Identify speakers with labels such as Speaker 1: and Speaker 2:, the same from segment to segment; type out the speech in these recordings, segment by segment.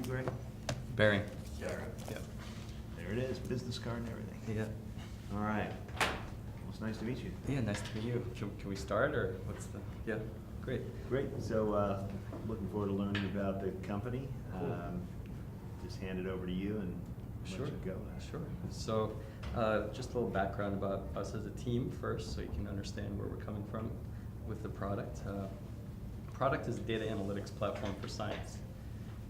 Speaker 1: Greg?
Speaker 2: Bering.
Speaker 1: Yeah.
Speaker 2: Yeah.
Speaker 1: There it is, business card and everything.
Speaker 2: Yeah.
Speaker 1: All right. Well, it's nice to meet you.
Speaker 2: Yeah, nice to meet you. Can we start, or what's the? Yeah, great.
Speaker 1: Great. So, looking forward to learning about the company.
Speaker 2: Cool.
Speaker 1: Just hand it over to you and
Speaker 2: Sure.
Speaker 1: let you go.
Speaker 2: Sure. So, just a little background about us as a team first, so you can understand where we're coming from with the product. Product is a data analytics platform for science,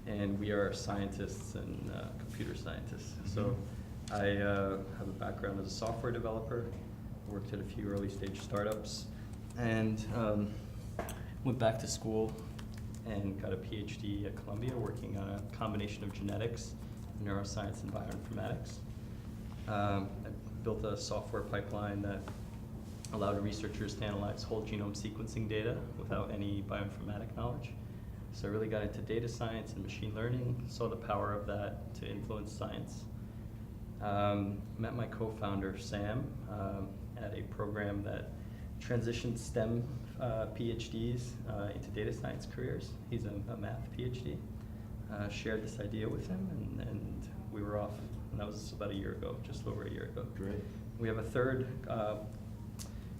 Speaker 2: and we are scientists and computer scientists. So, I have a background as a software developer. Worked at a few early stage startups, and went back to school and got a PhD at Columbia, working on a combination of genetics, neuroscience, and bioinformatics. I built a software pipeline that allowed researchers to analyze whole genome sequencing data without any bioinformatic knowledge. So I really got into data science and machine learning, saw the power of that to influence science. Met my co-founder, Sam, at a program that transitioned STEM PhDs into data science careers. He's a math PhD. Shared this idea with him, and we were off, and that was about a year ago, just over a year ago.
Speaker 1: Great.
Speaker 2: We have a third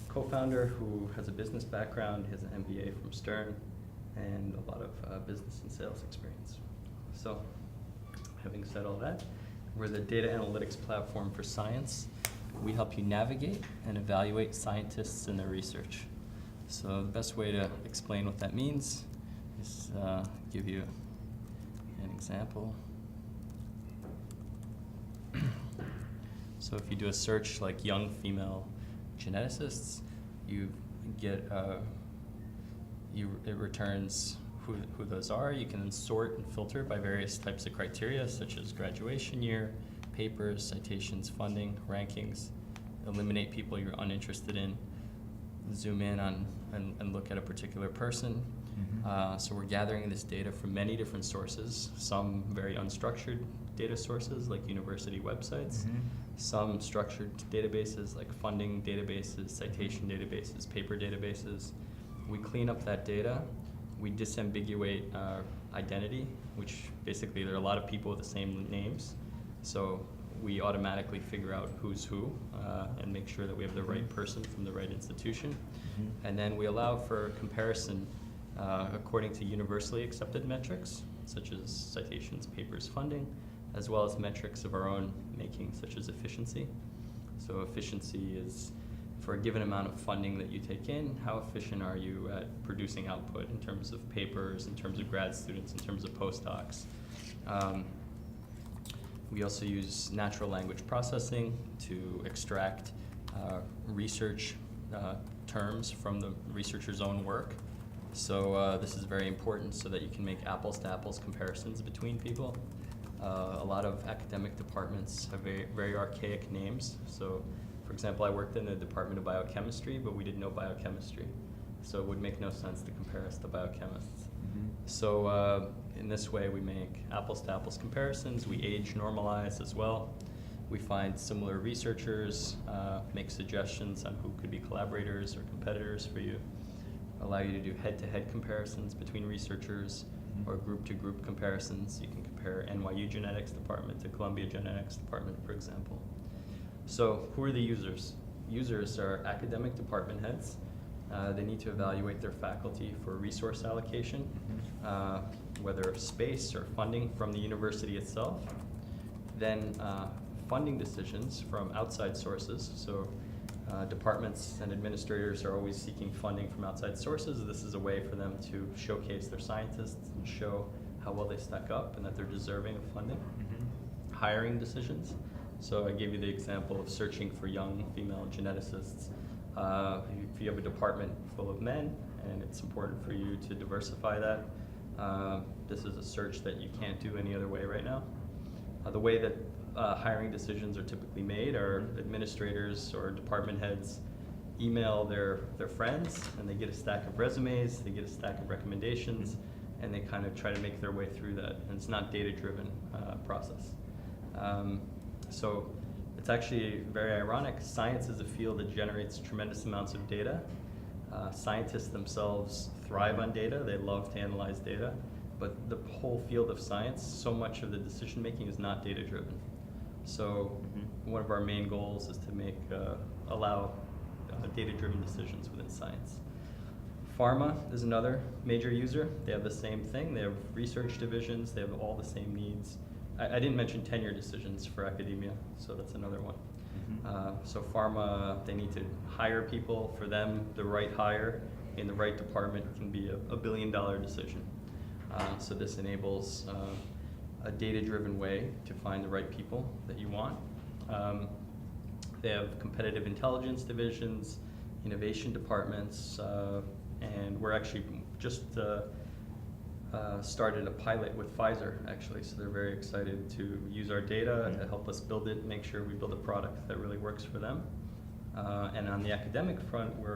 Speaker 2: co-founder who has a business background. He has an MBA from Stern and a lot of business and sales experience. So, having said all that, we're the data analytics platform for science. We help you navigate and evaluate scientists and their research. So the best way to explain what that means is give you an example. So if you do a search like young female geneticists, you get it returns who those are. You can then sort and filter by various types of criteria, such as graduation year, papers, citations, funding, rankings, eliminate people you're uninterested in, zoom in on and look at a particular person. So we're gathering this data from many different sources, some very unstructured data sources like university websites, some structured databases like funding databases, citation databases, paper databases. We clean up that data. We disambiguate identity, which basically there are a lot of people with the same names. So we automatically figure out who's who and make sure that we have the right person from the right institution. And then we allow for comparison according to universally accepted metrics, such as citations, papers, funding, as well as metrics of our own making, such as efficiency. So efficiency is for a given amount of funding that you take in, how efficient are you at producing output in terms of papers, in terms of grad students, in terms of postdocs. We also use natural language processing to extract research terms from the researcher's own work. So this is very important so that you can make apples to apples comparisons between people. A lot of academic departments have very archaic names. So for example, I worked in the Department of Biochemistry, but we did no biochemistry. So it would make no sense to compare us to biochemists. So in this way, we make apples-to-apples comparisons. We age normalize as well. We find similar researchers, make suggestions on who could be collaborators or competitors for you, allow you to do head-to-head comparisons between researchers or group-to-group comparisons. You can compare NYU Genetics Department to Columbia Genetics Department, for example. So who are the users? Users are academic department heads. They need to evaluate their faculty for resource allocation, whether space or funding from the university itself. Then funding decisions from outside sources. So departments and administrators are always seeking funding from outside sources. This is a way for them to showcase their scientists and show how well they stack up and that they're deserving of funding. Hiring decisions. So I gave you the example of searching for young female geneticists. If you have a department full of men and it's important for you to diversify that, this is a search that you can't do any other way right now. The way that hiring decisions are typically made are administrators or department heads email their friends, and they get a stack of resumes, they get a stack of recommendations, and they kind of try to make their way through that. And it's not data-driven process. So it's actually very ironic. Science is a field that generates tremendous amounts of data. Scientists themselves thrive on data. They love to analyze data. but the whole field of science, so much of the decision making is not data driven. So one of our main goals is to allow data driven decisions within science. Pharma is another major user. They have the same thing. They have research divisions. They have all the same needs. I didn't mention tenure decisions for academia, so that's another one. So pharma, they need to hire people. For them, the right hire in the right department can be a $1 billion decision. So this enables a data-driven way to find the right people that you want. They have competitive intelligence divisions, innovation departments, and we're actually just started a pilot with Pfizer, actually, so they're very excited to use our data to help us build it, make sure we build a product that really works for them. And on the academic front, we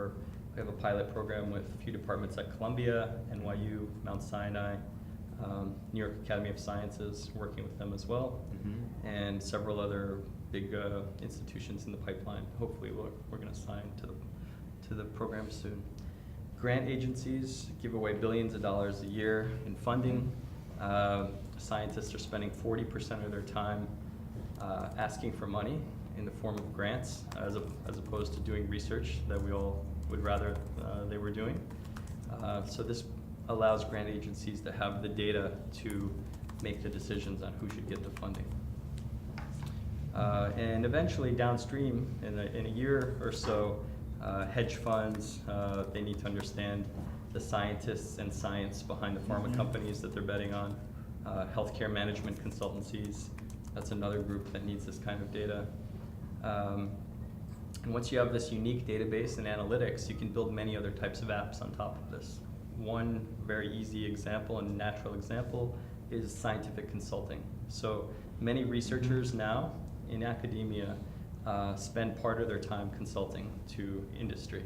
Speaker 2: have a pilot program with a few departments at Columbia, NYU, Mount Sinai, New York Academy of Sciences, working with them as well, and several other big institutions in the pipeline. Hopefully we're going to sign to the program soon. Grant agencies give away billions of dollars a year in funding. Scientists are spending 40% of their time asking for money in the form of grants, as opposed to doing research that we all would rather they were doing. So this allows grant agencies to have the data to make the decisions on who should get the funding. And eventually downstream, in a year or so, hedge funds, they need to understand the scientists and science behind the pharma companies that they're betting on. Healthcare management consultancies, that's another group that needs this kind of data. And once you have this unique database and analytics, you can build many other types of apps on top of this. One very easy example and natural example is scientific consulting. So many researchers now in academia spend part of their time consulting to industry.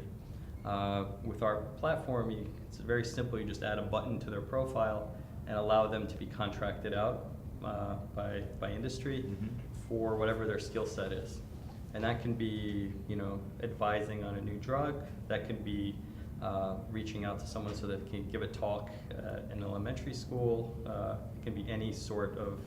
Speaker 2: With our platform, it's very simple. You just add a button to their profile and allow them to be contracted out by industry for whatever their skill set is. And that can be, advising on a new drug. That can be reaching out to someone so that they can give a talk at an elementary school. It can be any sort of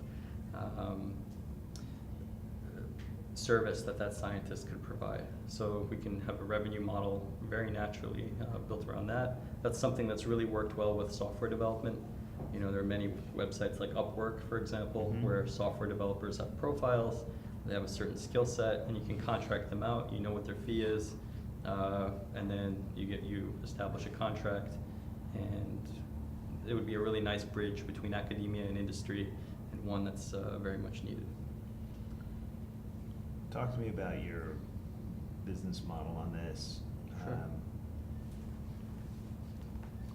Speaker 2: service that scientist could provide. So we can have a revenue model very naturally built around that. That's something that's really worked well with software development. There are many websites like Upwork, for example, where software developers have profiles. They have a certain skill set, and you can contract them out. You know what their fee is, and then you establish a contract, and it would be a really nice bridge between academia and industry, and one that's very much needed.
Speaker 1: Talk to me about your business model on this.
Speaker 2: Sure.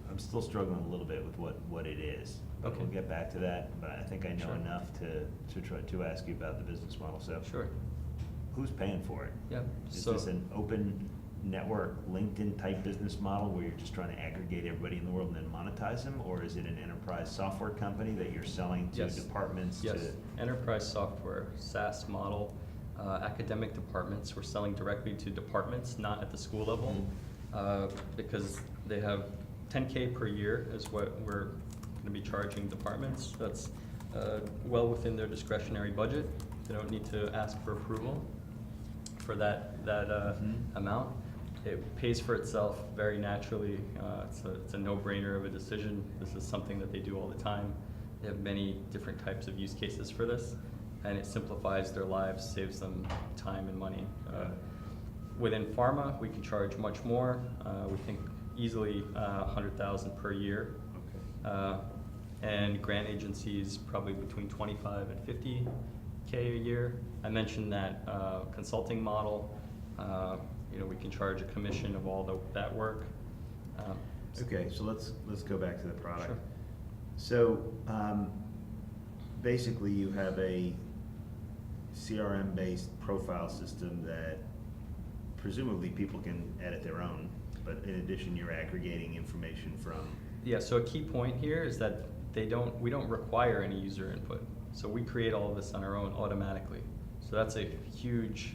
Speaker 1: I'm still struggling a little bit with what it is.
Speaker 2: Okay.
Speaker 1: We'll get back to that, but I think I know
Speaker 2: Sure.
Speaker 1: enough to try to ask you about the business model. So,
Speaker 2: Sure.
Speaker 1: who's paying for it?
Speaker 2: Yeah.
Speaker 1: Is this an open network, LinkedIn type business model where you're just trying to aggregate everybody in the world and then monetize them, or is it an enterprise software company that you're selling to
Speaker 2: Yes.
Speaker 1: departments?
Speaker 2: Yes. Enterprise software, SaaS model. Academic departments, we're selling directly to departments, not at the school level, because they have $10K per year is what we're going to be charging departments. That's well within their discretionary budget. They don't need to ask for approval for that amount. It pays for itself very naturally. It's a no-brainer of a decision. This is something that they do all the time. They have many different types of use cases for this, and it simplifies their lives, saves them time and money. Within pharma, we can charge much more. We think easily $100,000 per year.
Speaker 1: Okay.
Speaker 2: And grant agencies probably between 25 and 50K a year. I mentioned that consulting model. We can charge a commission of all that work.
Speaker 1: Okay, so let's go back to the product.
Speaker 2: Sure.
Speaker 1: So basically, you have a CRM-based profile system that presumably people can edit their own, but in addition, you're aggregating information from.
Speaker 2: Yeah. So a key point here is that we don't require any user input. So we create all of this on our own automatically. So that's a huge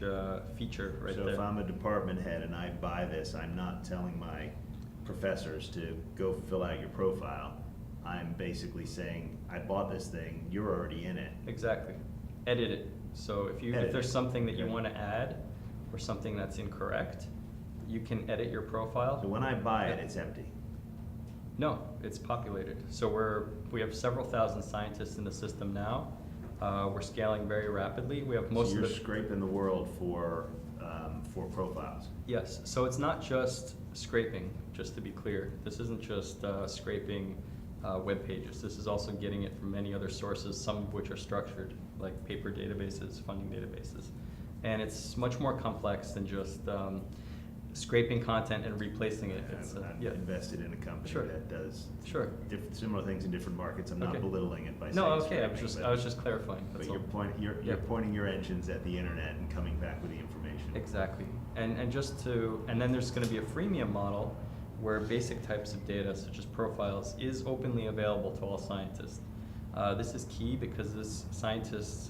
Speaker 2: feature right there.
Speaker 1: So if I'm a department head and I buy this, I'm not telling my professors to go fill out your profile. I'm basically saying, I bought this thing, you're already in it.
Speaker 2: Exactly. Edit it. So if
Speaker 1: Edit
Speaker 2: there's
Speaker 1: it.
Speaker 2: something that you
Speaker 1: Okay.
Speaker 2: want to add or something that's incorrect, you can edit your profile.
Speaker 1: So when I buy it, it's empty.
Speaker 2: No, it's populated. So we have several thousand scientists in the system now. We're scaling very rapidly. We have most
Speaker 1: So you're
Speaker 2: of the
Speaker 1: scraping the world for profiles.
Speaker 2: Yes, so it's not just scraping, just to be clear. This isn't just scraping web pages. This is also getting it from many other sources, some of which are structured, like paper databases, funding databases. And it's much more complex than just scraping content and replacing it. It's,
Speaker 1: I'm
Speaker 2: yeah.
Speaker 1: invested in a company
Speaker 2: Sure.
Speaker 1: that does
Speaker 2: Sure.
Speaker 1: similar things in different markets. I'm not
Speaker 2: Okay.
Speaker 1: belittling it by saying
Speaker 2: No, okay,
Speaker 1: scraping,
Speaker 2: I was just clarifying,
Speaker 1: But
Speaker 2: that's all.
Speaker 1: you're
Speaker 2: Yeah.
Speaker 1: pointing your engines at the internet and coming back with the information.
Speaker 2: Exactly. And then there's going to be a freemium model where basic types of data, such as profiles, is openly available to all scientists. This is key because scientists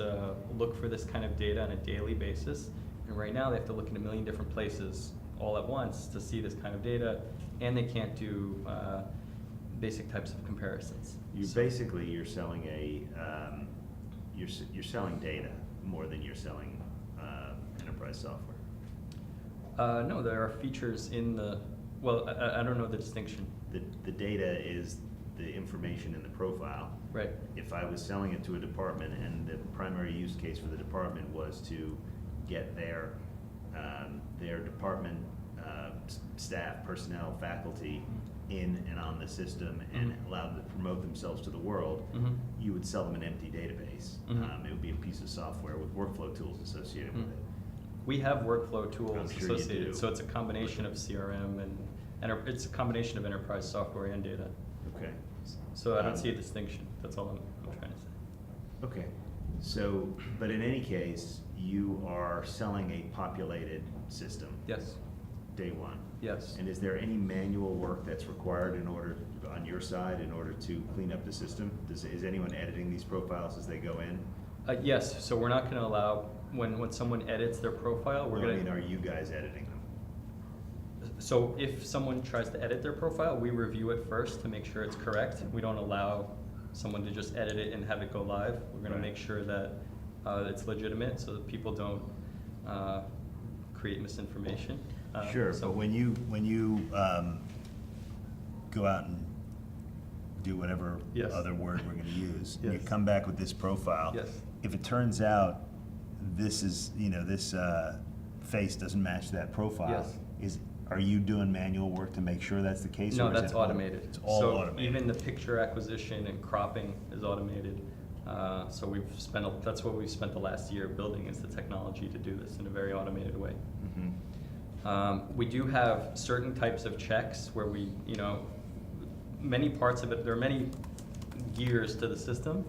Speaker 2: look for this kind of data on a daily basis. And right now they have to look in a million different places all at once to see this kind of data, and they can't do basic types of comparisons.
Speaker 1: You're selling you're selling data more than you're selling enterprise software.
Speaker 2: No, there are features in I don't know the distinction.
Speaker 1: The data is the information in the profile.
Speaker 2: Right.
Speaker 1: If I was selling it to a department and the primary use case for the department was to get their department staff, personnel, faculty in and on the system and allow them to promote themselves to the world, you would sell them an empty database. It would be a piece of software with workflow tools associated with it.
Speaker 2: We have workflow tools
Speaker 1: I'm sure you
Speaker 2: associated,
Speaker 1: do.
Speaker 2: so it's a combination of CRM and it's a combination of enterprise software and data.
Speaker 1: Okay.
Speaker 2: So I don't see a distinction. That's all I'm trying to say.
Speaker 1: Okay. So, but in any case, you are selling a populated system.
Speaker 2: Yes.
Speaker 1: Day one.
Speaker 2: Yes.
Speaker 1: And is there any manual work that's required on your side in order to clean up the system? Is anyone editing these profiles as they go in?
Speaker 2: Yes. So we're not going to allow when someone edits their profile.
Speaker 1: I mean, are you guys editing them?
Speaker 2: So if someone tries to edit their profile, we review it first to make sure it's correct. We don't allow someone to just edit it and have it go live. We're going to make sure that it's legitimate so that people don't create misinformation.
Speaker 1: Sure, but when you go out and do whatever
Speaker 2: Yes.
Speaker 1: other word we're going to use,
Speaker 2: Yes.
Speaker 1: you come back with this profile.
Speaker 2: Yes.
Speaker 1: If it turns out this is this face doesn't match that profile,
Speaker 2: Yes.
Speaker 1: are you doing manual work to make sure that's the case?
Speaker 2: No,
Speaker 1: or is
Speaker 2: that's
Speaker 1: it all-
Speaker 2: automated.
Speaker 1: It's all
Speaker 2: so
Speaker 1: automated.
Speaker 2: Even the picture acquisition and cropping is automated. So that's what we've spent the last year building, is the technology to do this in a very automated way.
Speaker 1: Mhm.
Speaker 2: We do have certain types of checks where many parts of it, there are many gears to the system.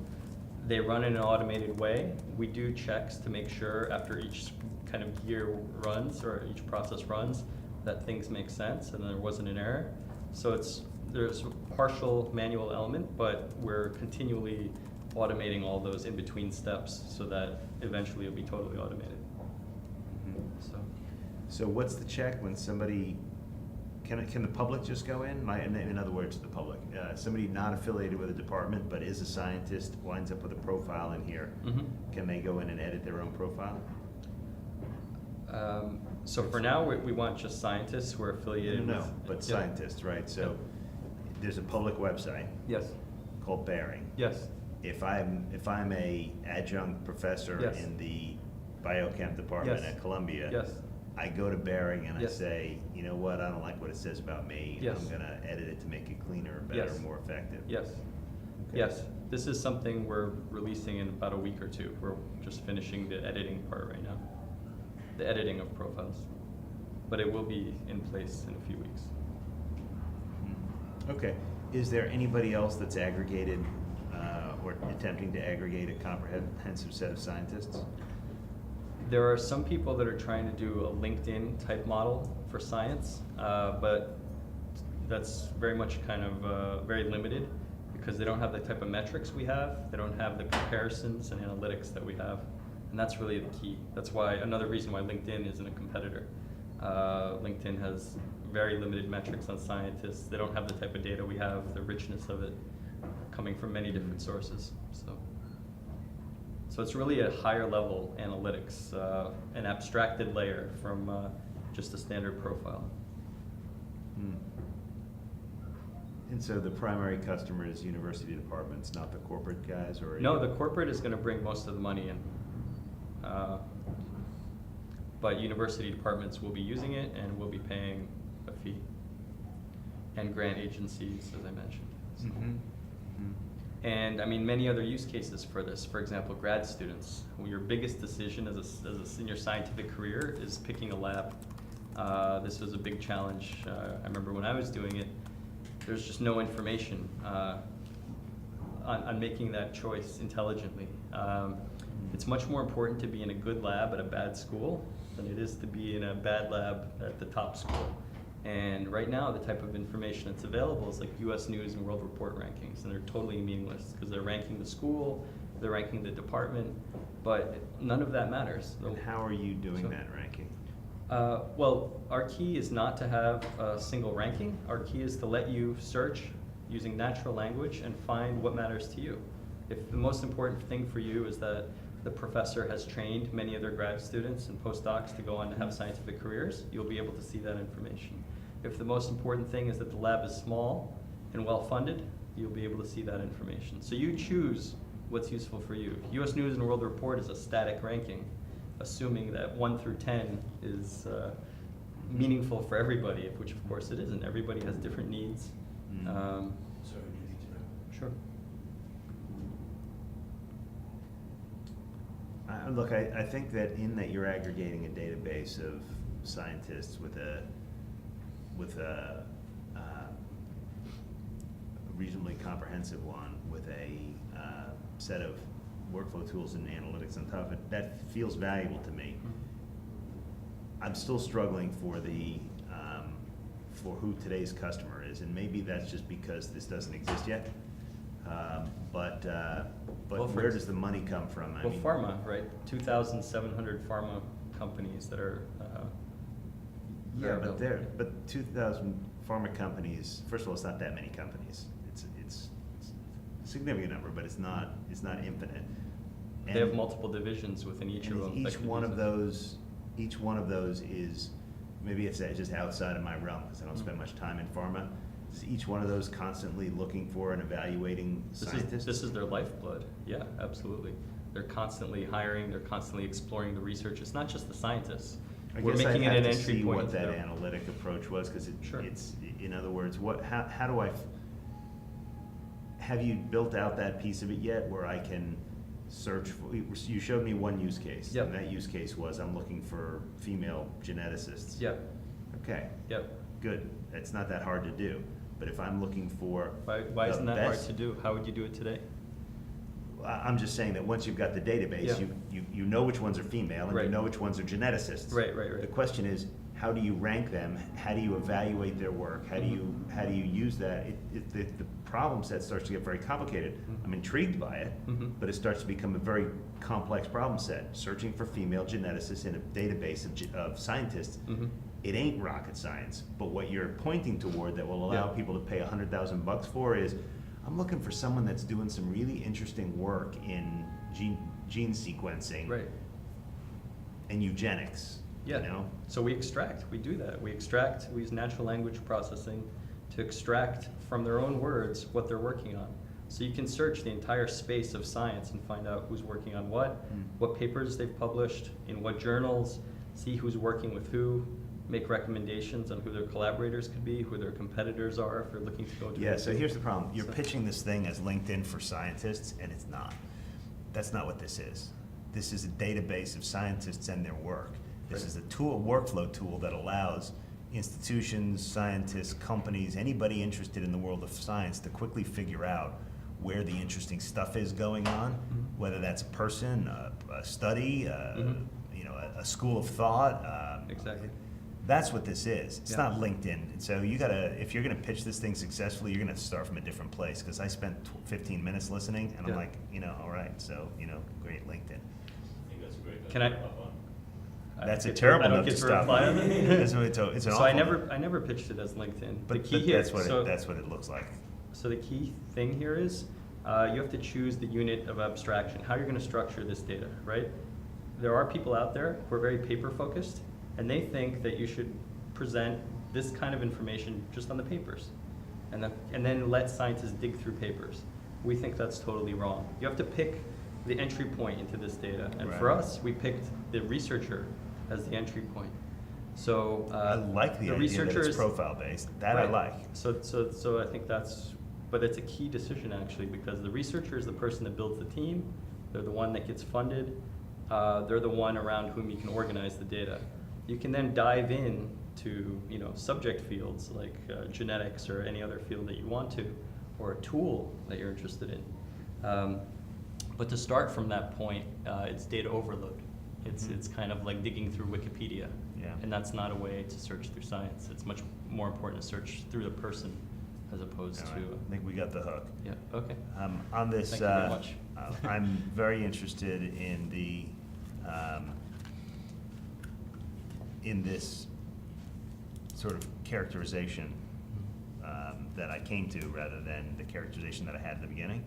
Speaker 2: They run in an automated way. We do checks to make sure after each kind of gear runs or each process runs that things make sense and there wasn't an error. So there's a partial manual element, but we're continually automating all those in between steps so that eventually it'll be totally automated.
Speaker 1: Mhm. So what's the check when somebody, can the public just go in? In other words, the public, somebody not affiliated with a department but is a scientist, winds up with a profile in here, can they go in and edit their own profile?
Speaker 2: So for now, we want just scientists who are affiliated
Speaker 1: No,
Speaker 2: with.
Speaker 1: but
Speaker 2: Yeah.
Speaker 1: scientists, right? So there's a public website
Speaker 2: Yes,
Speaker 1: called Bering.
Speaker 2: yes,
Speaker 1: If I'm a adjunct professor
Speaker 2: Yes.
Speaker 1: in the biochem department
Speaker 2: Yes.
Speaker 1: at Columbia,
Speaker 2: yes,
Speaker 1: I go to Bering and I
Speaker 2: Yes.
Speaker 1: say, you know what, I don't like what it says about me.
Speaker 2: Yes.
Speaker 1: I'm gonna edit it to make it cleaner, better,
Speaker 2: Yes.
Speaker 1: more effective.
Speaker 2: yes,
Speaker 1: Okay.
Speaker 2: yes. This is something we're releasing in about a week or two. We're just finishing the editing part right now, the editing of profiles. But it will be in place in a few weeks.
Speaker 1: Okay. Is there anybody else that's aggregated or attempting to aggregate a comprehensive set of scientists?
Speaker 2: There are some people that are trying to do a LinkedIn type model for science, but that's very much kind of very limited because they don't have the type of metrics we have. They don't have the comparisons and analytics that we have. And that's really the key. That's why another reason why LinkedIn isn't a competitor. LinkedIn has very limited metrics on scientists. They don't have the type of data we have, the richness of it. coming from many different sources. So it's really a higher level analytics, an abstracted layer from just a standard profile.
Speaker 1: Hmm. And so the primary customer is university departments, not the corporate guys, or?
Speaker 2: No, the corporate is going to bring most of the money in. But university departments will be using it and will be paying a fee. And grant agencies, as I mentioned. So.
Speaker 1: Mm-hmm. Mm-hmm.
Speaker 2: And I mean, many other use cases for this. For example, grad students. Your biggest decision as a in your scientific career is picking a lab. This was a big challenge. I remember when I was doing it, there's just no information on making that choice intelligently. It's much more important to be in a good lab at a bad school than it is to be in a bad lab at the top school. And right now, the type of information that's available is like US News and World Report rankings, and they're totally meaningless because they're ranking the school, they're ranking the department, but none of that matters.
Speaker 1: And how are you doing that ranking?
Speaker 2: Well, our key is not to have a single ranking. Our key is to let you search using natural language and find what matters to you. If the most important thing for you is that the professor has trained many of their grad students and postdocs to go on to have scientific careers, you'll be able to see that information. If the most important thing is that the lab is small and well-funded, you'll be able to see that information. So you choose what's useful for you. US News and World Report is a static ranking, assuming that 1 through 10 is meaningful for everybody, which of course it isn't. Everybody has different needs.
Speaker 3: Sorry, you need to know.
Speaker 2: Sure.
Speaker 1: Look, I think that in that you're aggregating a database of scientists with a reasonably comprehensive one, with a set of workflow tools and analytics on top of it, that feels valuable to me. I'm still struggling for for who today's customer is, and maybe that's just because this doesn't exist yet. But
Speaker 2: Well,
Speaker 1: where does the money come from? I
Speaker 2: Well,
Speaker 1: mean,
Speaker 2: pharma, right? 2,700 pharma companies that are.
Speaker 1: yeah, but 2,000 pharma companies. First of all, it's not that many companies. It's a significant number, but it's not infinite.
Speaker 2: They have multiple divisions within each of them.
Speaker 1: Each one of those is, maybe it's just outside of my realm because I don't spend much time in pharma. Is each one of those constantly looking for and evaluating scientists?
Speaker 2: This is their lifeblood. Yeah, absolutely. They're constantly hiring. They're constantly exploring the research. It's not just the scientists.
Speaker 1: We're making it an entry
Speaker 2: point.
Speaker 1: What that analytic approach was, because it's, in other words, how do I? Have you built out that piece of it yet, where I can search for? You showed me one use case,
Speaker 2: Yep.
Speaker 1: and that use case was I'm looking for female geneticists.
Speaker 2: Yep.
Speaker 1: Okay.
Speaker 2: Yep.
Speaker 1: Good. It's not that hard to do. But if I'm looking for
Speaker 2: Why
Speaker 1: the
Speaker 2: isn't that hard
Speaker 1: best-
Speaker 2: to do? How would you do it today?
Speaker 1: I'm just saying that once you've got the database,
Speaker 2: Yeah.
Speaker 1: you know which ones are female and you
Speaker 2: Right.
Speaker 1: know which ones are geneticists.
Speaker 2: Right.
Speaker 1: The question is, how do you rank them? How do you evaluate their work? How do you use that? The problem set starts to get very complicated.
Speaker 2: Mhm.
Speaker 1: I'm intrigued by it,
Speaker 2: Mhm.
Speaker 1: but it starts to become a very complex problem set. Searching for female geneticists in a database of scientists,
Speaker 2: Mhm.
Speaker 1: it ain't rocket science. But what you're pointing toward that will allow
Speaker 2: Yeah.
Speaker 1: people to pay $100,000 for is, I'm looking for someone that's doing some really interesting work in gene sequencing
Speaker 2: Right.
Speaker 1: and eugenics.
Speaker 2: Yeah.
Speaker 1: You know?
Speaker 2: So we do that. We use natural language processing to extract from their own words what they're working on. So you can search the entire space of science and find out who's working on what papers they've published, in what journals, see who's working with who, make recommendations on who their collaborators could be, who their competitors are if they're looking to go to.
Speaker 1: Yeah, so here's the problem. You're
Speaker 2: So-
Speaker 1: pitching this thing as LinkedIn for scientists, and it's not. That's not what this is. This is a database of scientists and their work. This is a workflow tool that allows institutions, scientists, companies, anybody interested in the world of science to quickly figure out where the interesting stuff is going on, whether that's a person, a study, a school of thought.
Speaker 2: Exactly.
Speaker 1: That's what this is. It's
Speaker 2: Yeah.
Speaker 1: not LinkedIn. So if you're gonna pitch this thing successfully, you're gonna have to start from a different place, because I spent 15 minutes listening, and I'm
Speaker 2: Yeah.
Speaker 1: like, all right, so, great, LinkedIn.
Speaker 3: I think that's a great.
Speaker 2: Can I-
Speaker 3: up on.
Speaker 1: That's a
Speaker 2: don't get
Speaker 1: terrible
Speaker 2: I don't
Speaker 1: note
Speaker 2: get
Speaker 1: to
Speaker 2: to
Speaker 1: stop
Speaker 2: reply
Speaker 1: on.
Speaker 2: on it.
Speaker 1: It's an
Speaker 2: So
Speaker 1: awful
Speaker 2: I
Speaker 1: note.
Speaker 2: never pitched it as LinkedIn.
Speaker 1: But
Speaker 2: the key here,
Speaker 1: that's what it looks like.
Speaker 2: So the key thing here is you have to choose the unit of abstraction, how you're going to structure this data, right? There are people out there who are very paper focused, and they think that you should present this kind of information just on the papers, and then let scientists dig through papers. We think that's totally wrong. You have to pick the entry point into this data, and for
Speaker 1: Right.
Speaker 2: us, we picked the researcher as the entry point. So
Speaker 1: I like the idea that
Speaker 2: researcher
Speaker 1: it's
Speaker 2: is
Speaker 1: profile based. That I
Speaker 2: right.
Speaker 1: like.
Speaker 2: So I think but it's a key decision actually, because the researcher is the person that builds the team. They're the one that gets funded. They're the one around whom you can organize the data. You can then dive in to subject fields like genetics or any other field that you want to, or a tool that you're interested in. But to start from that point, it's data overload. It's kind of like digging through Wikipedia.
Speaker 1: Yeah.
Speaker 2: And that's not a way to search through science. It's much more important to search through the person as opposed
Speaker 1: All
Speaker 2: to.
Speaker 1: right. I think we got the hook.
Speaker 2: Yeah, okay.
Speaker 1: On this,
Speaker 2: Thank you very much.
Speaker 1: I'm very interested in this sort of characterization that I came to rather than the characterization that I had at the beginning.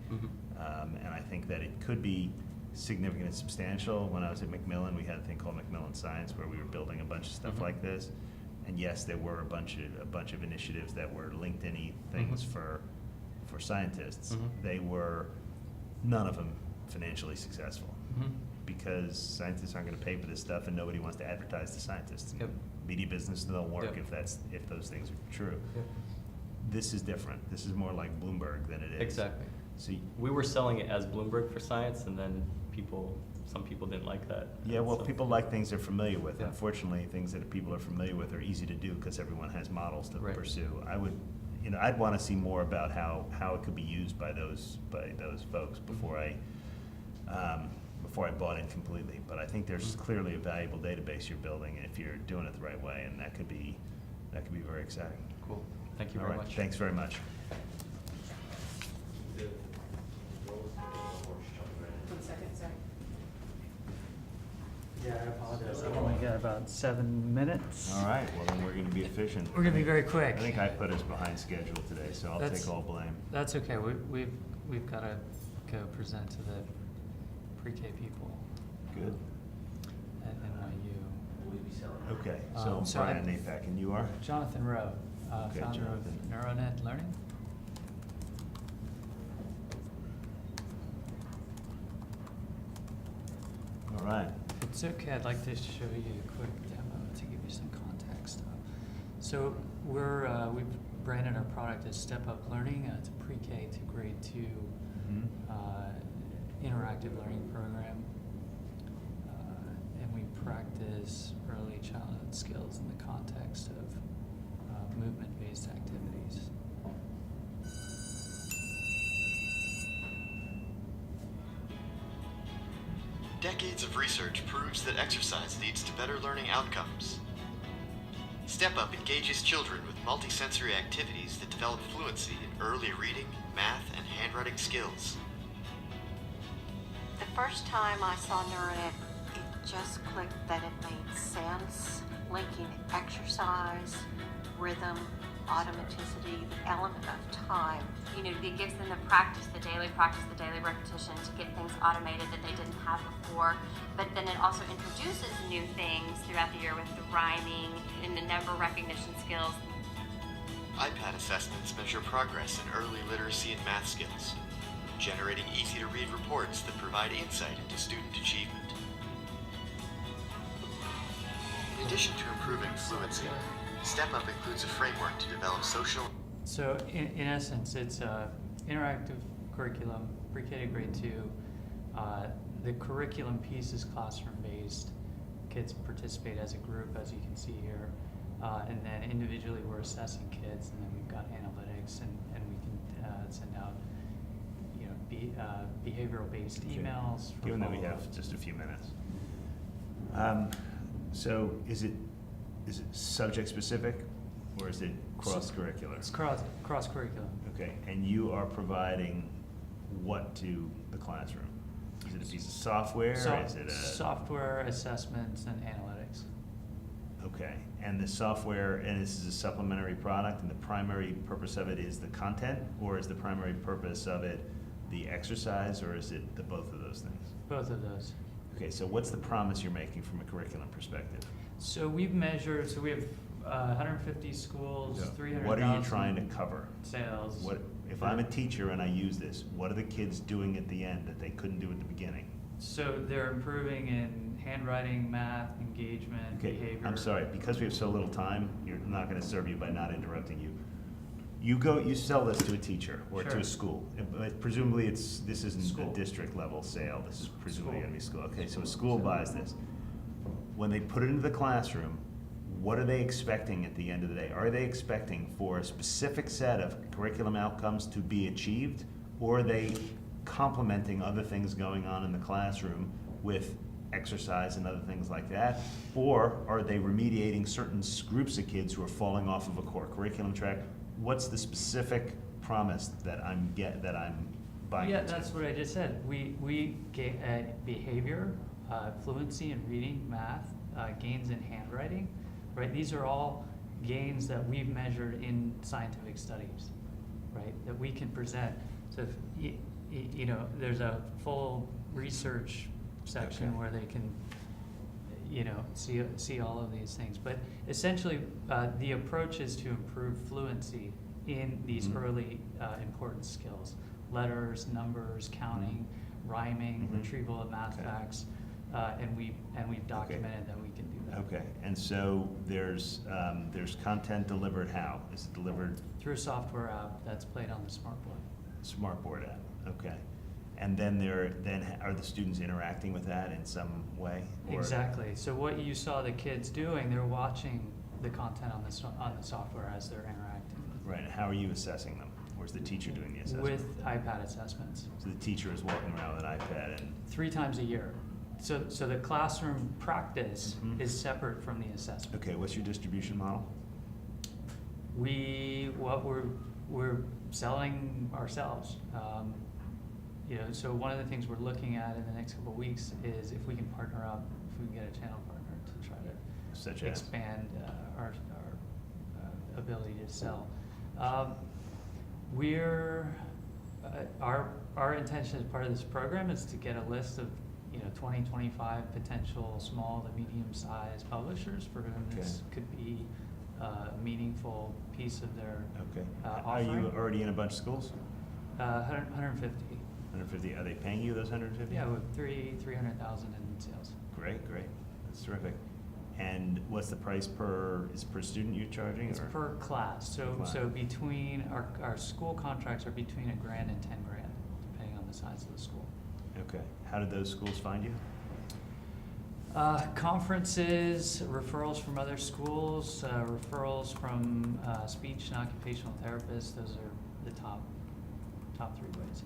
Speaker 1: And I think that it could be significant and substantial. When I was at Macmillan, we had a thing called Macmillan Science where we were building a bunch of stuff like this. And yes, there were a bunch of initiatives that were LinkedIn-y things for scientists. They were none of them financially successful because scientists aren't going to pay for this stuff, and nobody wants to advertise to scientists.
Speaker 2: Yep.
Speaker 1: Media business don't work
Speaker 2: Yep.
Speaker 1: if those things are true.
Speaker 2: Yep.
Speaker 1: This is different. This is more like Bloomberg than it is.
Speaker 2: Exactly.
Speaker 1: So
Speaker 2: We were selling it as Bloomberg for science, and then some people didn't like that.
Speaker 1: yeah, well,
Speaker 2: So-
Speaker 1: people like things they're familiar with.
Speaker 2: Yeah.
Speaker 1: Unfortunately, things that people are familiar with are easy to do because everyone has models to
Speaker 2: Right.
Speaker 1: pursue. I'd want to see more about how it could be used by those folks before I bought in completely. But I think there's clearly a valuable database you're building if you're doing it the right way, and that could be very exciting.
Speaker 2: Cool. Thank you
Speaker 1: All
Speaker 2: very
Speaker 1: right,
Speaker 2: much.
Speaker 1: thanks very much.
Speaker 4: One second, sorry.
Speaker 5: Yeah, I apologize. I've only got about 7 minutes.
Speaker 1: All right, well then we're going to be efficient.
Speaker 5: We're gonna be very quick.
Speaker 1: I think I put us behind schedule today, so I'll
Speaker 5: That's-
Speaker 1: take all blame.
Speaker 5: That's okay. We've got to go present to the pre-K people
Speaker 1: Good.
Speaker 5: at NYU.
Speaker 1: Okay, so
Speaker 5: So
Speaker 1: Brian
Speaker 5: I-
Speaker 1: Napack, and you are?
Speaker 5: Jonathan Rowe,
Speaker 1: Okay,
Speaker 5: founder
Speaker 1: Jonathan.
Speaker 5: of NeuroNet Learning.
Speaker 1: All right.
Speaker 5: If it's okay, I'd like to show you a quick demo to give you some context. So we've branded our product as Step Up Learning. It's a pre-K to grade 2 interactive learning program. And we practice early childhood skills in the context of movement-based activities.
Speaker 6: Decades of research proves that exercise leads to better learning outcomes. Step Up engages children with multisensory activities that develop fluency in early reading, math, and handwriting skills.
Speaker 7: The first time I saw NeuroNet, it just clicked that it made sense, linking exercise, rhythm, automaticity, the element of time.
Speaker 8: It gives them the practice, the daily repetition to get things automated that they didn't have before. But then it also introduces new things throughout the year with the rhyming and the number recognition skills.
Speaker 6: iPad assessments measure progress in early literacy and math skills, generating easy-to-read reports that provide insight into student achievement. In addition to improving fluency, Step Up includes a framework to develop social.
Speaker 5: So in essence, it's an interactive curriculum, pre-K to grade 2. The curriculum piece is classroom-based. Kids participate as a group, as you can see here. And then individually, we're assessing kids, and then we've got analytics, and we can send out behavioral-based emails. for
Speaker 1: Given that we
Speaker 5: follow-up.
Speaker 1: have just a few minutes. So is it subject specific or is it cross-curricular?
Speaker 5: It's cross-curriculum.
Speaker 1: Okay, and you are providing what to the classroom? Is it a piece of software? Is it a?
Speaker 5: Software, assessments, and analytics.
Speaker 1: Okay, and the software, and this is a supplementary product, and the primary purpose of it is the content, or is the primary purpose of it the exercise, or is it the both of those things?
Speaker 5: Both of those.
Speaker 1: Okay, so what's the promise you're making from a curriculum perspective?
Speaker 5: So we've measured, so we have 150 schools,
Speaker 1: Yeah.
Speaker 5: 300,000.
Speaker 1: What are you trying to cover?
Speaker 5: Sales.
Speaker 1: What, if I'm a teacher and I use this, what are the kids doing at the end that they couldn't do at the beginning?
Speaker 5: So they're improving in handwriting, math, engagement,
Speaker 1: Okay,
Speaker 5: behavior.
Speaker 1: I'm sorry, because we have so little time, you're not gonna serve you by not interrupting you. You sell this to a teacher or to
Speaker 5: Sure.
Speaker 1: a school. Presumably this isn't
Speaker 5: School.
Speaker 1: a district level sale, this is presumably
Speaker 5: School.
Speaker 1: gonna be school. Okay, so a school buys this. When they put it into the classroom, what are they expecting at the end of the day? Are they expecting for a specific set of curriculum outcomes to be achieved? Or are they complementing other things going on in the classroom with exercise and other things like that? Or are they remediating certain groups of kids who are falling off of a core curriculum track? What's the specific promise that I'm buying
Speaker 5: Yeah,
Speaker 1: into?
Speaker 5: that's what I just said. We get behavior, fluency in reading, math, gains in handwriting, right? These are all gains that we've measured in scientific studies, right? That we can present. So if, you know, there's a full research section
Speaker 1: Okay.
Speaker 5: where they can, you know, see all of these things. But essentially, the approach is to improve fluency in these
Speaker 1: Mhm.
Speaker 5: early important skills: letters, numbers, counting, rhyming,
Speaker 1: Mhm.
Speaker 5: retrieval of math
Speaker 1: Okay.
Speaker 5: facts, and we've documented that we can do that.
Speaker 1: Okay, and so there's content delivered how? Is it delivered
Speaker 5: Through a software app that's played on the smartboard.
Speaker 1: smartboard app? Okay. And then are the students interacting with that in some way? Or-
Speaker 5: Exactly. So what you saw the kids doing, they're watching the content on the software as they're interacting
Speaker 1: Right, and how are you assessing them? Or is the teacher doing the assessment?
Speaker 5: with iPad assessments
Speaker 1: So the teacher is walking around with an iPad and,
Speaker 5: 3 times a year. So the classroom practice
Speaker 1: Mhm.
Speaker 5: is separate from the assessment.
Speaker 1: okay, what's your distribution model?
Speaker 5: We're selling ourselves. You know, so one of the things we're looking at in the next couple of weeks is if we can partner up, if we can get a channel partner to try to
Speaker 1: Such as?
Speaker 5: expand our ability to sell. Our intention as part of this program is to get a list of, you know, 20, 25 potential small to medium-sized publishers for whom this
Speaker 1: Okay.
Speaker 5: could be a meaningful piece of their
Speaker 1: Okay. Are
Speaker 5: offering.
Speaker 1: you already in a bunch of schools?
Speaker 5: 150.
Speaker 1: 150, are they paying you those 150?
Speaker 5: Yeah, with 300,000 in sales.
Speaker 1: Great, that's terrific. And what's the price is per student you're charging?
Speaker 5: It's
Speaker 1: or-
Speaker 5: per class. So
Speaker 1: Class.
Speaker 5: between our school contracts are between $1,000 and $10,000, depending on the size of the school.
Speaker 1: Okay, how did those schools find you?
Speaker 5: Conferences, referrals from other schools, referrals from speech and occupational therapists. Those are the top 3 ways.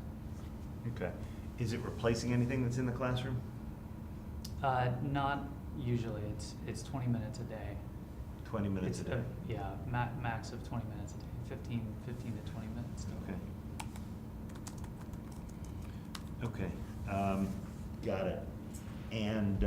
Speaker 1: Okay, is it replacing anything that's in the classroom?
Speaker 5: Not usually. It's 20 minutes a day.
Speaker 1: 20 minutes a
Speaker 5: It's
Speaker 1: day?
Speaker 5: yeah, max of 20 minutes a day. 15 to 20 minutes.
Speaker 1: Okay. Okay, got it. And,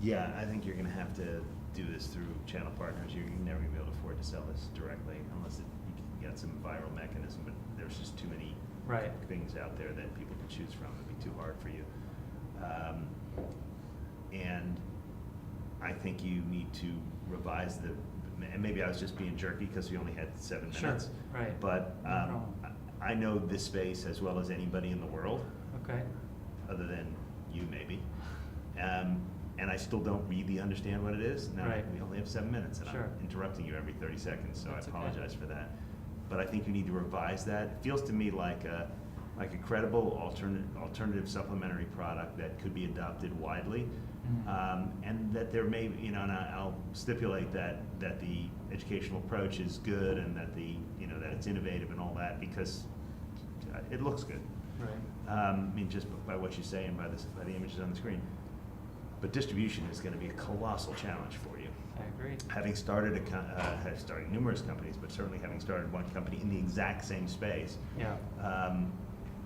Speaker 1: yeah, I think you're gonna have to do this through channel partners. You're never gonna be able to afford to sell this directly unless you can get some viral mechanism, but there's just too many
Speaker 5: Right.
Speaker 1: things out there that people can choose from. It'd be too hard for you. And I think you need to revise and maybe I was just being jerky because we only had 7
Speaker 5: Sure,
Speaker 1: minutes.
Speaker 5: right.
Speaker 1: But
Speaker 5: No problem.
Speaker 1: I know this space as well as anybody in the world,
Speaker 5: Okay.
Speaker 1: other than you maybe. And I still don't really understand what it is. Now,
Speaker 5: Right.
Speaker 1: we only have 7 minutes, and
Speaker 5: Sure.
Speaker 1: I'm interrupting you every 30 seconds, so
Speaker 5: That's
Speaker 1: I
Speaker 5: okay.
Speaker 1: apologize for that. But I think you need to revise that. It feels to me like a credible alternative supplementary product that could be adopted widely.
Speaker 5: Mhm.
Speaker 1: And that there may, and I'll stipulate that the educational approach is good and that that it's innovative and all that, because it looks good.
Speaker 5: Right.
Speaker 1: I mean, just by what you say and by the images on the screen. But distribution is going to be a colossal challenge for you.
Speaker 5: I agree.
Speaker 1: Having started numerous companies, but certainly having started one company in the exact same space,
Speaker 5: Yeah.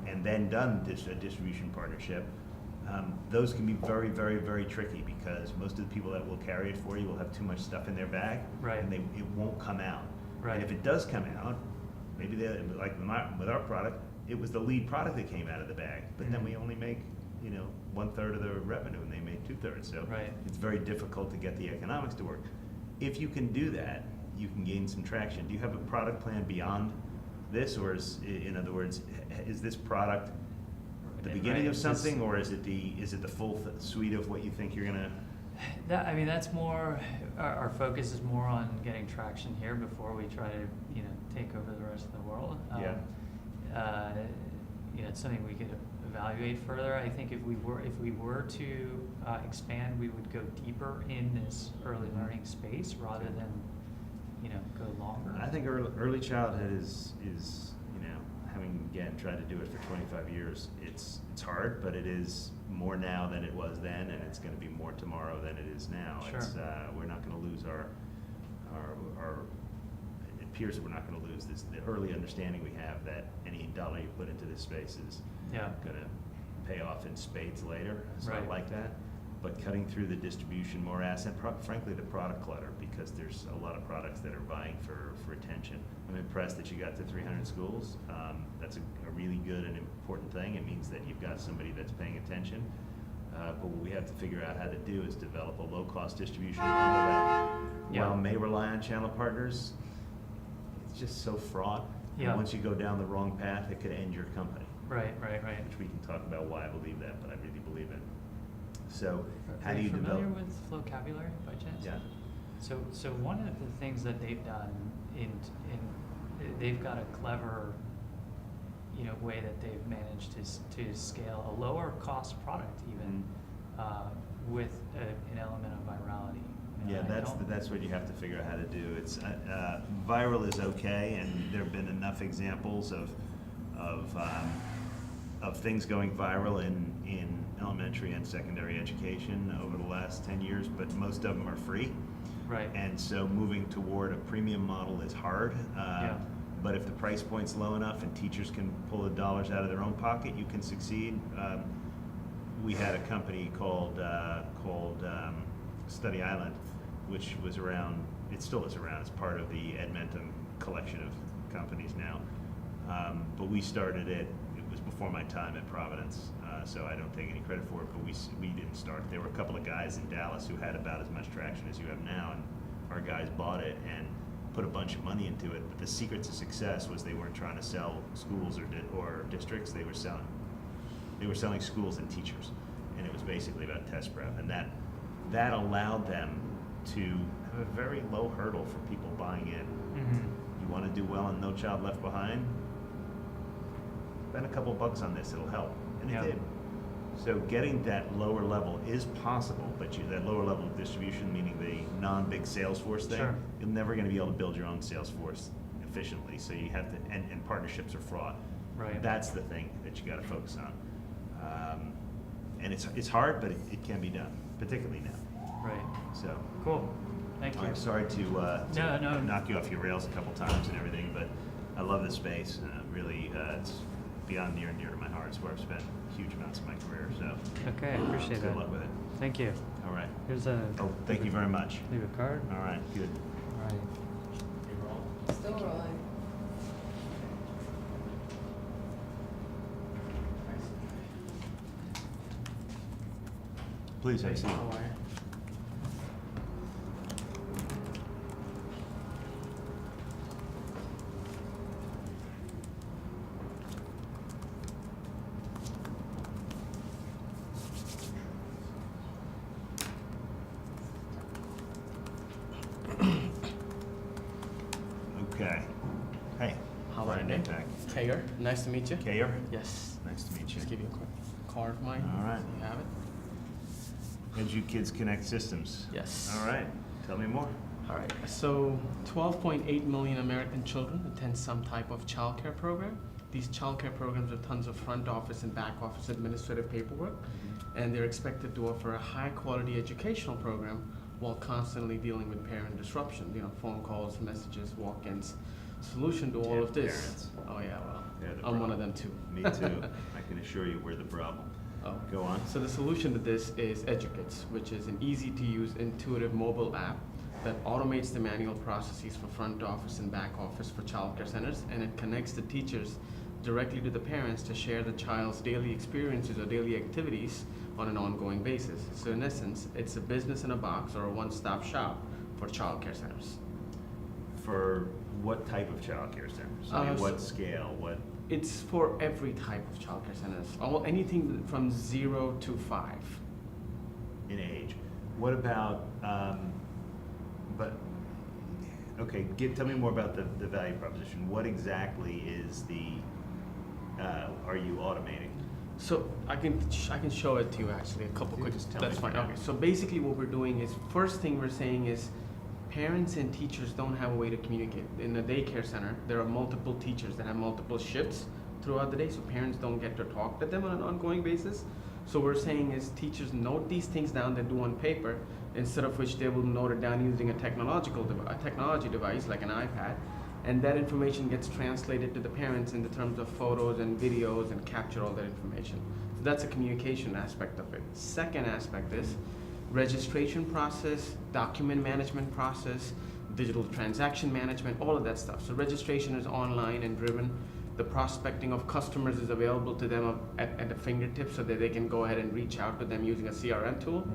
Speaker 1: and then done a distribution partnership, Those can be very, very, very tricky because most of the people that will carry it for you will have too much stuff in their bag.
Speaker 5: Right.
Speaker 1: And it won't come out.
Speaker 5: Right.
Speaker 1: And if it does come out, maybe like with our product, it was the lead product that came out of the bag. But then we only make, 1/3 of the revenue and they made 2/3. So
Speaker 5: Right.
Speaker 1: it's very difficult to get the economics to work. If you can do that, you can gain some traction. Do you have a product plan beyond this, or in other words, is this product the beginning of something, or is it the full suite of what you think you're gonna?
Speaker 5: That's more, our focus is more on getting traction here before we try to, take over the rest of the world.
Speaker 1: Yeah.
Speaker 5: It's something we could evaluate further. I think if we were to expand, we would go deeper in this early learning space rather than, go longer.
Speaker 1: I think early childhood is having again tried to do it for 25 years. It's hard, but it is more now than it was then, and it's going to be more tomorrow than it is now.
Speaker 5: Sure.
Speaker 1: We're not going to lose our. It appears that we're not going to lose the early understanding we have that any dollar you put into this space is going to pay off in spades later. It's
Speaker 5: Right.
Speaker 1: not like that. But cutting through the distribution more asset, frankly, the product clutter, because there's a lot of products that are vying for attention. I'm impressed that you got to 300 schools. That's a really good and important thing. It means that you've got somebody that's paying attention. But what we have to figure out how to do is develop a low-cost distribution model that, while may rely on channel partners, it's just so fraught.
Speaker 5: Yeah.
Speaker 1: And once you go down the wrong path, it could end your company.
Speaker 5: Right.
Speaker 1: Which we can talk about why I believe that, but I really believe it. So, how
Speaker 5: Are
Speaker 1: do you develop?
Speaker 5: familiar with vocabulary by chance?
Speaker 1: Yeah.
Speaker 5: So one of the things that they've done they've got a clever, way that they've managed to scale a lower cost product even with an element of virality.
Speaker 1: Yeah, that's what you have to figure out how to do. It's viral is okay, and there have been enough examples of things going viral in elementary and secondary education over the last 10 years, but most of them are free.
Speaker 5: Right.
Speaker 1: And so moving toward a premium model is hard. But if the price point's low enough and teachers can pull the dollars out of their own pocket, you can succeed. We had a company called Study Island, which was around, it still is around, it's part of the Edmentum collection of companies now. But we started it was before my time at Providence, so I don't take any credit for it, but we didn't start. There were a couple of guys in Dallas who had about as much traction as you have now, and our guys bought it and put a bunch of money into it, but the secret to success was they weren't trying to sell schools or districts, they were selling schools and teachers, and it was basically about test prep, and that allowed them to have a very low hurdle for people buying in. You want to do well on No Child Left Behind? Spend a couple bucks on this, it'll help, and it did. So getting that lower level is possible, but that lower level of distribution, meaning the non-big sales force thing, you're never going to be able to build your own sales force efficiently. So you have to, and partnerships are fraught.
Speaker 5: Right.
Speaker 1: That's the thing that you got to focus on. And it's hard, but it can be done, particularly now.
Speaker 5: Right.
Speaker 1: So
Speaker 5: Cool. Thank you.
Speaker 1: I'm sorry to
Speaker 5: No.
Speaker 1: knock you off your rails a couple times and everything, but I love this space. Really, it's beyond near and dear to my heart. It's where I've spent huge amounts of my career. So
Speaker 5: Okay, I appreciate that.
Speaker 1: good luck with it.
Speaker 5: Thank you.
Speaker 1: All right.
Speaker 5: Here's a.
Speaker 1: Oh, thank you very much.
Speaker 5: Leave a card.
Speaker 1: All right, good.
Speaker 5: All right.
Speaker 4: Still rolling.
Speaker 1: Please have a seat. Okay. Hey.
Speaker 9: How are you?
Speaker 1: Napack.
Speaker 9: Kayer, nice to meet you.
Speaker 1: Kayer?
Speaker 9: Yes.
Speaker 1: Nice to meet you.
Speaker 9: Just give you a quick card of mine.
Speaker 1: All right.
Speaker 9: You have it?
Speaker 1: Edu Kids Connect Systems.
Speaker 9: Yes.
Speaker 1: All right. Tell me more.
Speaker 9: All right. So 12.8 million American children attend some type of childcare program. These childcare programs have tons of front office and back office administrative paperwork, and they're expected to offer a high quality educational program while constantly dealing with parent disruption, phone calls, messages, walk-ins. Solution to all of this.
Speaker 1: Parents.
Speaker 9: Oh yeah, well,
Speaker 1: They're the
Speaker 9: I'm one of
Speaker 1: problem.
Speaker 9: them too.
Speaker 1: Me too. I can assure you we're the problem.
Speaker 9: Oh.
Speaker 1: Go on.
Speaker 9: So the solution to this is EDTECH, which is an easy-to-use, intuitive mobile app that automates the manual processes for front office and back office for childcare centers, and it connects the teachers directly to the parents to share the child's daily experiences or daily activities on an ongoing basis. So in essence, it's a business in a box or a one-stop shop for childcare centers.
Speaker 1: For what type of childcare centers? I mean, what scale? What?
Speaker 9: It's for every type of childcare centers, anything from 0 to 5.
Speaker 1: In age. What about? But okay, tell me more about the value proposition. What exactly is the? Are you automating?
Speaker 9: So I can show it to you actually. A couple quick.
Speaker 1: Just tell
Speaker 9: That's
Speaker 1: me.
Speaker 9: fine. Okay. So basically, what we're doing is first thing we're saying is, parents and teachers don't have a way to communicate. In a daycare center, there are multiple teachers that have multiple shifts throughout the day, so parents don't get to talk to them on an ongoing basis. So we're saying is teachers note these things down they do on paper, instead of which they will note it down using a technology device like an iPad, and that information gets translated to the parents in the terms of photos and videos and capture all that information. So that's a communication aspect of it. Second aspect is registration process, document management process, digital transaction management, all of that stuff. So registration is online and driven. The prospecting of customers is available to them at the fingertips, so that they can go ahead and reach out to them using a CRM tool,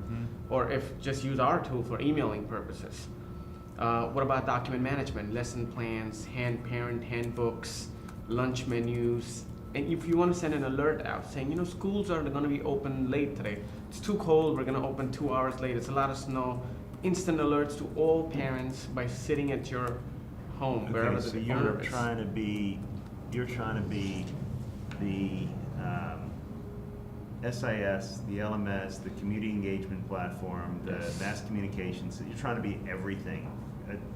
Speaker 9: or if just use our tool for emailing purposes. What about document management? Lesson plans, parent handbooks, lunch menus. And if you want to send an alert out saying, schools are going to be open late today. It's too cold, we're going to open 2 hours late. It's a lot of snow. Instant alerts to all parents by sitting at your home, wherever
Speaker 1: Okay, so
Speaker 9: the
Speaker 1: you're
Speaker 9: owner is.
Speaker 1: trying to be the SIS, the LMS, the community engagement platform, the
Speaker 9: Yes.
Speaker 1: mass communications. You're trying to be everything.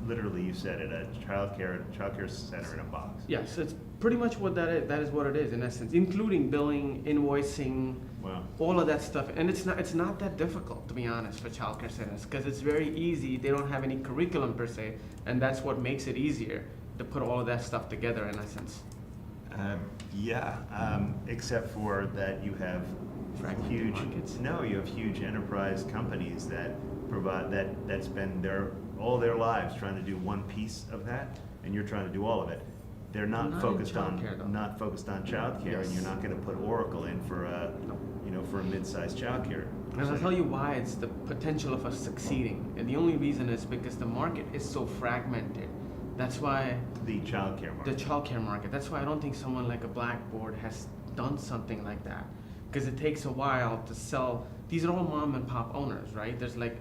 Speaker 1: Literally, you said it, a childcare center in a box.
Speaker 9: Yes, it's pretty much what that is. That is what it is in essence, including billing, invoicing,
Speaker 1: Wow.
Speaker 9: all of that stuff. And it's not that difficult, to be honest, for childcare centers, because it's very easy. They don't have any curriculum per se, and that's what makes it easier to put all of that stuff together in essence.
Speaker 1: Except for that you have
Speaker 9: Fragmented markets?
Speaker 1: No, you have huge enterprise companies that provide that spend all their lives trying to do one piece of that, and you're trying to do all of it. They're not
Speaker 9: Not in
Speaker 1: focused
Speaker 9: childcare, though.
Speaker 1: on childcare, and
Speaker 9: Yes.
Speaker 1: you're not going to put Oracle in for a for a mid-sized childcare.
Speaker 9: And I'll tell you why it's the potential of us succeeding. And the only reason is because the market is so fragmented. That's why
Speaker 1: The childcare market.
Speaker 9: the childcare market. That's why I don't think someone like a Blackboard has done something like that, because it takes a while to sell. These are all mom and pop owners, right? There's like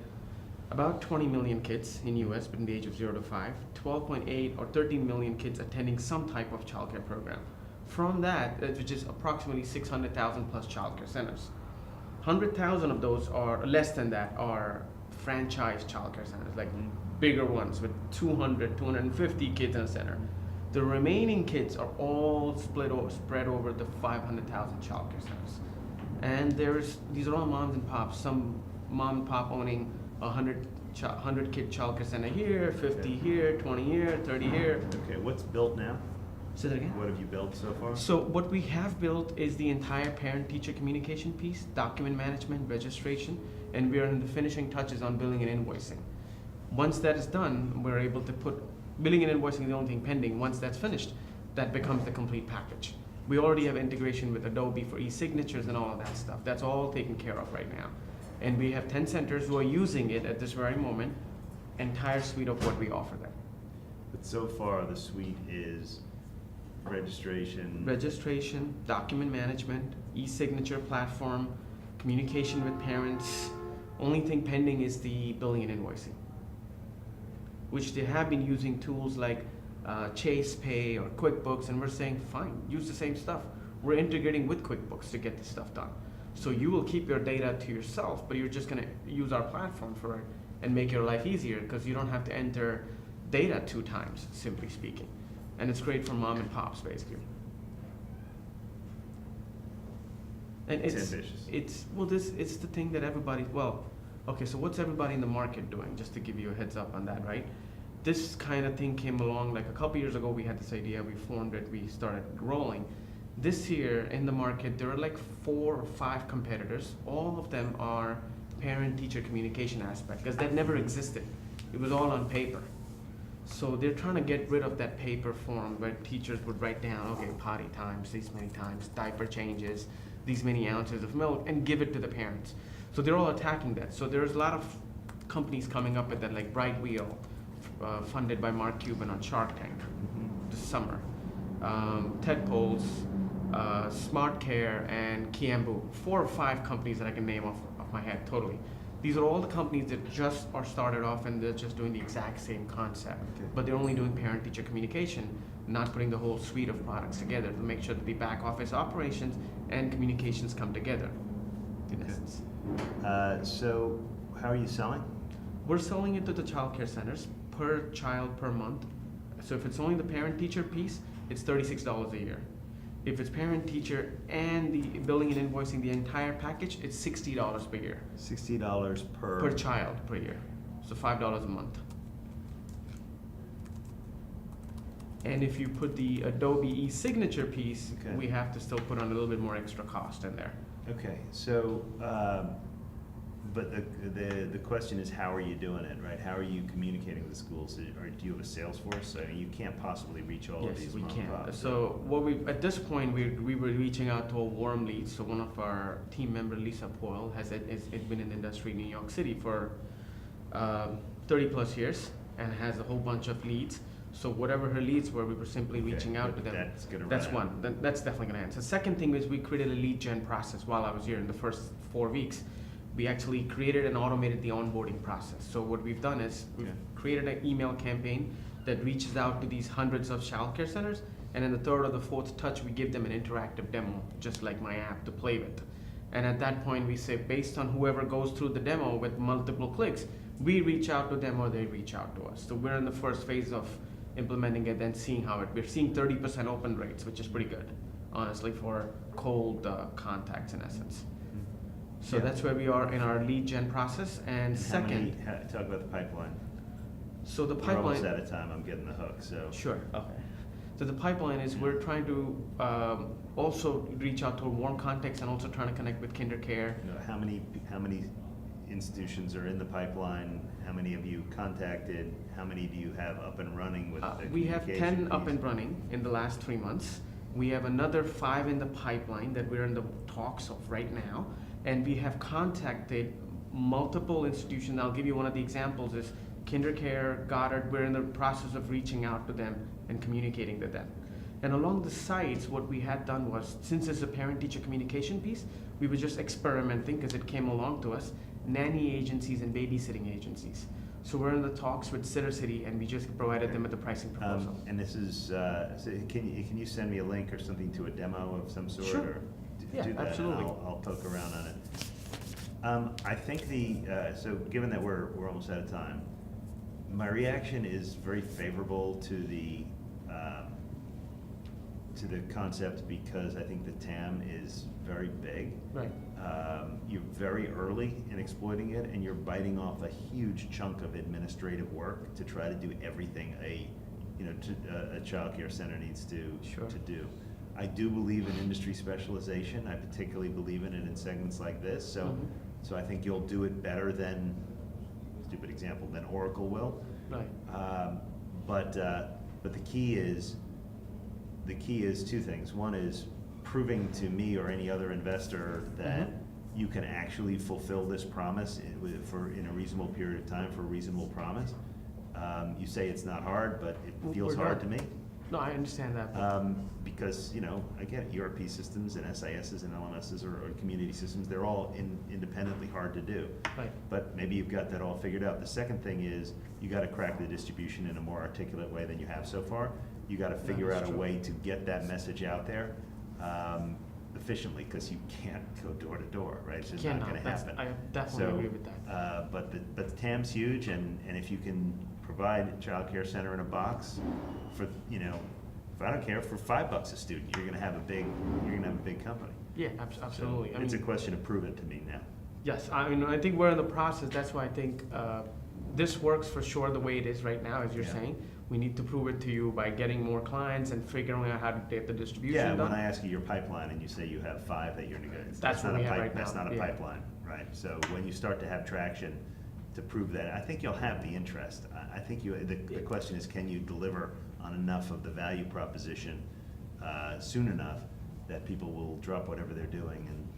Speaker 9: about 20 million kids in U.S. between the age of 0 to 5, 12.8 or 13 million kids attending some type of childcare program. From that, which is approximately 600,000 plus childcare centers. 100,000 of those, are less than that, are franchise childcare centers, like bigger ones with 200, 250 kids in a center. The remaining kids are all spread over the 500,000 childcare centers. And these are all moms and pops. Some mom and pop owning 100 kid childcare center here, 50 here, 20 here, 30 here.
Speaker 1: Okay, what's built now?
Speaker 9: Say that again?
Speaker 1: What have you built so far?
Speaker 9: So what we have built is the entire parent-teacher communication piece, document management, registration, and we are in the finishing touches on billing and invoicing. Once that is done, we're able to put billing and invoicing, the only thing pending. Once that's finished, that becomes the complete package. We already have integration with Adobe for e-signatures and all of that stuff. That's all taken care of right now. And we have 10 centers who are using it at this very moment, entire suite of what we offer them.
Speaker 1: But so far, the suite is registration,
Speaker 9: Document management, e-signature platform, communication with parents. Only thing pending is the billing and invoicing, which they have been using tools like Chase Pay or QuickBooks, and we're saying, fine, use the same stuff. We're integrating with QuickBooks to get this stuff done. So you will keep your data to yourself, but you're just gonna use our platform for it and make your life easier, because you don't have to enter data 2 times, simply speaking. And it's great for mom and pops, basically. And
Speaker 1: It's ambitious.
Speaker 9: It's the thing that okay, so what's everybody in the market doing? Just to give you a heads up on that, right? This kind of thing came along like a couple years ago. We had this idea, we formed it, we started rolling. This year in the market, there are like 4 or 5 competitors. All of them are parent-teacher communication aspect, because that never existed. It was all on paper. So they're trying to get rid of that paper form where teachers would write down, okay, potty times, these many times, diaper changes, these many ounces of milk, and give it to the parents. So they're all attacking that. So there's a lot of companies coming up with that, like Bright Wheel, funded by Mark Cuban on Shark Tank this summer. Ted Poles, Smart Care, and Kiambu. 4 or 5 companies that I can name off my head totally. These are all the companies that just are started off and they're just doing the exact same concept.
Speaker 1: Okay.
Speaker 9: But they're only doing parent-teacher communication, not putting the whole suite of products together to make sure that the back office operations and communications come together, in
Speaker 1: Okay.
Speaker 9: essence.
Speaker 1: So how are you selling?
Speaker 9: We're selling it to the child care centers per child per month. So if it's only the parent-teacher piece, it's $36 a year. If it's parent-teacher and the billing and invoicing the entire package, it's $60 per year.
Speaker 1: $60
Speaker 9: Per child per year. So $5 a month. And if you put the Adobe e-signature piece,
Speaker 1: Okay.
Speaker 9: we have to still put on a little bit more extra cost in there.
Speaker 1: Okay, so, but the question is, how are you doing it, right? How are you communicating with the schools? Or do you have a sales force? I mean, you can't possibly reach all of
Speaker 9: Yes,
Speaker 1: these
Speaker 9: we
Speaker 1: mom and
Speaker 9: can.
Speaker 1: pops.
Speaker 9: So what at this point, we were reaching out to a warm lead. So one of our team member, Lisa Poyle, has been in the industry in New York City for 30 plus years and has a whole bunch of leads. So whatever her leads were, we were simply
Speaker 1: Okay,
Speaker 9: reaching out to them.
Speaker 1: That's gonna
Speaker 9: That's
Speaker 1: run out.
Speaker 9: one. That's definitely going to answer. The second thing is we created a lead gen process while I was here in the first 4 weeks. We actually created and automated the onboarding process. So what we've done is we've
Speaker 1: Okay.
Speaker 9: created an email campaign that reaches out to these hundreds of childcare centers, and in the 3rd or the 4th touch, we give them an interactive demo, just like my app, to play with. And at that point, we say, based on whoever goes through the demo with multiple clicks, we reach out to them or they reach out to us. So we're in the first phase of implementing it and seeing how we're seeing 30% open rates, which is pretty good, honestly, for cold contacts in essence. So
Speaker 1: Yeah.
Speaker 9: that's where we are in our lead gen process. And
Speaker 1: How many-
Speaker 9: second,
Speaker 1: talk about the pipeline.
Speaker 9: so the
Speaker 1: We're almost
Speaker 9: pipeline.
Speaker 1: out of time, I'm getting the hook, so.
Speaker 9: Sure. Okay. So the pipeline is we're trying to also reach out to warm contacts and also trying to connect with kinder care.
Speaker 1: You know, how many institutions are in the pipeline? How many have you contacted? How many do you have up and running with the
Speaker 9: We have 10
Speaker 1: communication
Speaker 9: up
Speaker 1: piece?
Speaker 9: and running in the last 3 months. We have another 5 in the pipeline that we're in the talks of right now. And we have contacted multiple institutions. I'll give you one of the examples is KinderCare, Goddard. We're in the process of reaching out to them and communicating with them. And along the sides, what we had done was, since it's a parent-teacher communication piece, we were just experimenting because it came along to us, nanny agencies and babysitting agencies. So we're in the talks with Sitter City, and we just provided them with the pricing proposal.
Speaker 1: And this is, so can you send me a link or something to a demo of some sort?
Speaker 9: Sure.
Speaker 1: Or
Speaker 9: Yeah,
Speaker 1: do that, and
Speaker 9: absolutely.
Speaker 1: I'll poke around on it. I think so given that we're almost out of time, my reaction is very favorable to the concept because I think the TAM is very big.
Speaker 9: Right.
Speaker 1: You're very early in exploiting it, and you're biting off a huge chunk of administrative work to try to do everything a child care center needs to
Speaker 9: Sure.
Speaker 1: do. I do believe in industry specialization. I particularly believe in it in segments like this. So,
Speaker 9: Mhm.
Speaker 1: so I think you'll do it better than, stupid example, than Oracle will.
Speaker 9: Right.
Speaker 1: But the key is 2 things. One is proving to me or any other investor that
Speaker 9: Mhm.
Speaker 1: you can actually fulfill this promise in a reasonable period of time for a reasonable promise. You say it's not hard, but it feels
Speaker 9: We're
Speaker 1: hard to
Speaker 9: done.
Speaker 1: me.
Speaker 9: No, I understand that.
Speaker 1: Because, again, ERP systems and SISs and LMSs or community systems, they're all independently hard to do.
Speaker 9: Right.
Speaker 1: But maybe you've got that all figured out. The second thing is, you gotta crack the distribution in a more articulate way than you have so far. You gotta figure
Speaker 9: That is
Speaker 1: out a
Speaker 9: true.
Speaker 1: way to get that message out there, efficiently, because you can't go door to door, right? It's just not
Speaker 9: Cannot.
Speaker 1: gonna
Speaker 9: That's-
Speaker 1: happen.
Speaker 9: I definitely agree with that.
Speaker 1: But the TAM's huge, and if you can provide a child care center in a box for, I don't care, for $5 a student, you're gonna have a big company.
Speaker 9: Yeah, absolutely.
Speaker 1: So
Speaker 9: I
Speaker 1: it's a
Speaker 9: mean,
Speaker 1: question of prove it to me now.
Speaker 9: yes, I think we're in the process. That's why I think this works for sure the way it is right now, as you're
Speaker 1: Yeah.
Speaker 9: saying. We need to prove it to you by getting more clients and figuring out how to get the distribution
Speaker 1: Yeah,
Speaker 9: done.
Speaker 1: when I ask you your pipipeline and you say you have 5 that you're negotiating,
Speaker 9: That's what we have right
Speaker 1: That's
Speaker 9: now,
Speaker 1: not a
Speaker 9: yeah.
Speaker 1: pipeline, right? So when you start to have traction to prove that, I think you'll have the interest. I think the question is, can you deliver on enough of the value proposition soon enough that people will drop whatever they're doing and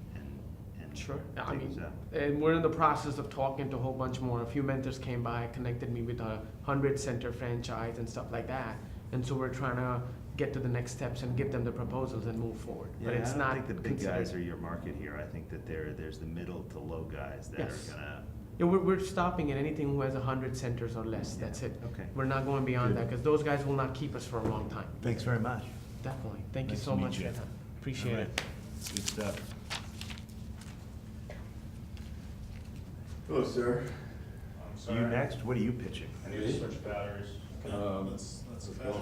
Speaker 9: Sure. I
Speaker 1: take
Speaker 9: mean,
Speaker 1: this up?
Speaker 9: and we're in the process of talking to a whole bunch more. A few mentors came by, connected me with a 100-center franchise and stuff like that. And so we're trying to get to the next steps and give them the proposals and move forward.
Speaker 1: Yeah,
Speaker 9: But it's
Speaker 1: I
Speaker 9: not
Speaker 1: don't think the big
Speaker 9: considered-
Speaker 1: guys are your market here. I think that there's the middle to low guys that
Speaker 9: Yes.
Speaker 1: are gonna.
Speaker 9: Yeah, we're stopping at anything who has 100 centers or less.
Speaker 1: Yeah,
Speaker 9: That's it.
Speaker 1: okay.
Speaker 9: We're not going beyond
Speaker 1: Good.
Speaker 9: that because those guys will not keep us for a long time.
Speaker 1: Thanks very much.
Speaker 9: Definitely. Thank you
Speaker 1: Nice
Speaker 9: so
Speaker 1: to meet
Speaker 9: much for
Speaker 1: you.
Speaker 9: your time. Appreciate
Speaker 1: All
Speaker 9: it.
Speaker 1: right. Good stuff.
Speaker 10: Hello, sir.
Speaker 3: I'm
Speaker 1: You next? What are you pitching?
Speaker 3: I need to switch batteries.
Speaker 10: Let's
Speaker 4: Camera